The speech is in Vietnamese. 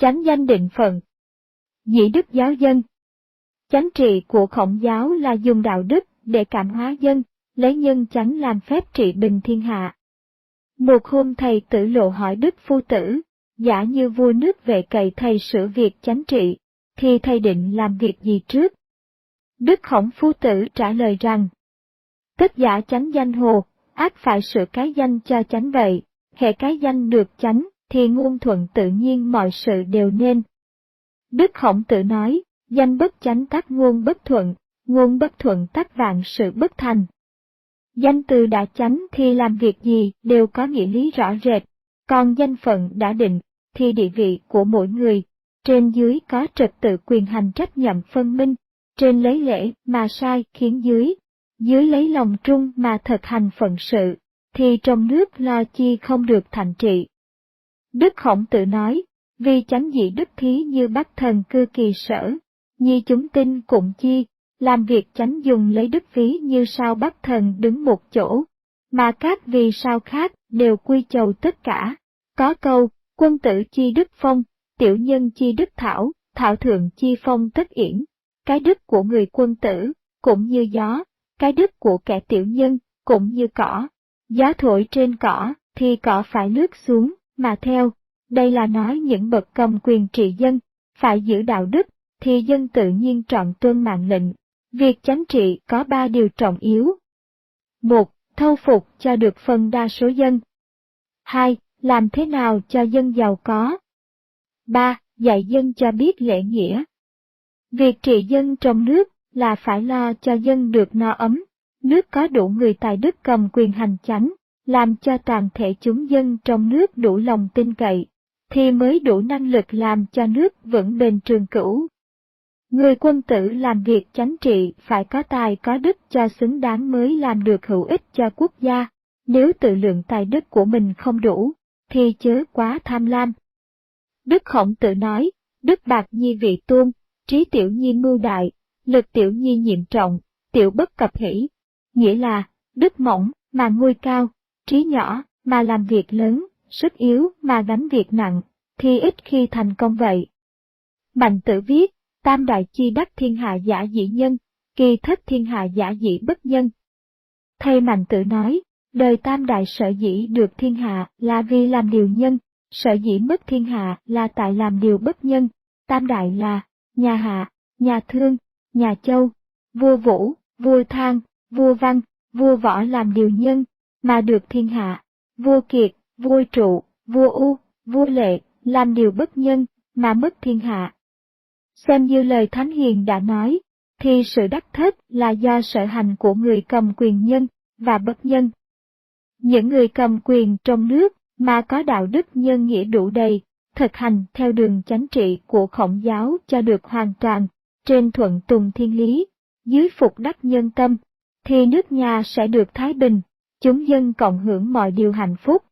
Chánh danh định phận. Dĩ đức giáo dân. Chánh trị của Khổng giáo là dùng đạo đức để cảm hóa dân, lấy nhân chánh làm phép trị bình thiên hạ. Một hôm thầy Tử Lộ hỏi Đức Phu Tử, giả như vua nước Vệ cậy thầy sửa việc chánh trị, thì thầy định làm việc gì trước? Đức Khổng Phu Tử trả lời rằng, tất giả chánh danh hồ, ác phải sửa cái danh cho chánh vậy, hễ cái danh được chánh, thì ngôn thuận tự nhiên mọi sự đều nên. Đức Khổng Tử nói, danh bất chánh tắc ngôn bất thuận tắc vạn sự bất thành. Danh từ đã chánh thì làm việc gì đều có nghĩa lý rõ rệt, còn danh phận đã định, thì địa vị của mỗi người, trên dưới có trật tự quyền hành trách nhiệm phân minh, trên lấy lễ mà sai khiến dưới lấy lòng trung mà thực hành phận sự, thì trong nước lo chi không được thạnh trị. Đức Khổng Tử nói, vì chánh dĩ đức thí như bắc thần cư kỳ sở, nhi chúng tinh cũng chi, làm việc chánh dùng lấy đức ví như sao bắc thần đứng một chỗ, mà các vì sao khác đều quy chầu tất cả. Có câu, quân tử chi đức phong, tiểu nhân chi đức thảo, thảo thượng chi phong tất yển. Cái đức của người quân tử, cũng như gió, cái đức của kẻ tiểu nhân, cũng như cỏ. Gió thổi trên cỏ, thì cỏ phải lướt xuống, mà theo. Đây là nói những bậc cầm quyền trị dân, phải giữ đạo đức, thì dân tự nhiên trọn tuân mạng lệnh. Việc chánh trị có 3 điều trọng yếu. 1. Thâu phục cho được phần đa số dân. 2. Làm thế nào cho dân giàu có. 3. Dạy dân cho biết lễ nghĩa. Việc trị dân trong nước là phải lo cho dân được no ấm, nước có đủ người tài đức cầm quyền hành chánh, làm cho toàn thể chúng dân trong nước đủ lòng tin cậy, thì mới đủ năng lực làm cho nước vững bền trường cửu. Người quân tử làm việc chánh trị phải có tài có đức cho xứng đáng mới làm được hữu ích cho quốc gia, nếu tự lượng tài đức của mình không đủ, thì chớ quá tham lam. Đức Khổng Tử nói, đức bạc nhi vị tôn, trí tiểu nhi mưu đại, lực tiểu nhi nhiệm trọng, tiểu bất cập hỷ. Nghĩa là, đức mỏng mà ngôi cao, trí nhỏ mà làm việc lớn, sức yếu mà gánh việc nặng, thì ít khi thành công vậy. Mạnh Tử viết, tam đại chi đắc thiên hạ giả dĩ nhân, kỳ thất thiên hạ giả dĩ bất nhân. Thầy Mạnh Tử nói, đời tam đại sở dĩ được thiên hạ là vì làm điều nhân, sở dĩ mất thiên hạ là tại làm điều bất nhân. Tam đại là nhà Hạ, nhà Thương, nhà Châu, vua Vũ, vua Thang, vua Văn, vua Võ làm điều nhân, mà được thiên hạ. Vua Kiệt, vua Trụ, vua U, vua Lệ làm điều bất nhân, mà mất thiên hạ. Xem như lời Thánh Hiền đã nói, thì sự đắc thất là do sở hành của người cầm quyền nhân và bất nhân. Những người cầm quyền trong nước mà có đạo đức nhân nghĩa đủ đầy, thực hành theo đường chánh trị của Khổng giáo cho được hoàn toàn, trên thuận tùng thiên lý, dưới phục đắc nhân tâm, thì nước nhà sẽ được thái bình, chúng dân cộng hưởng mọi điều hạnh phúc,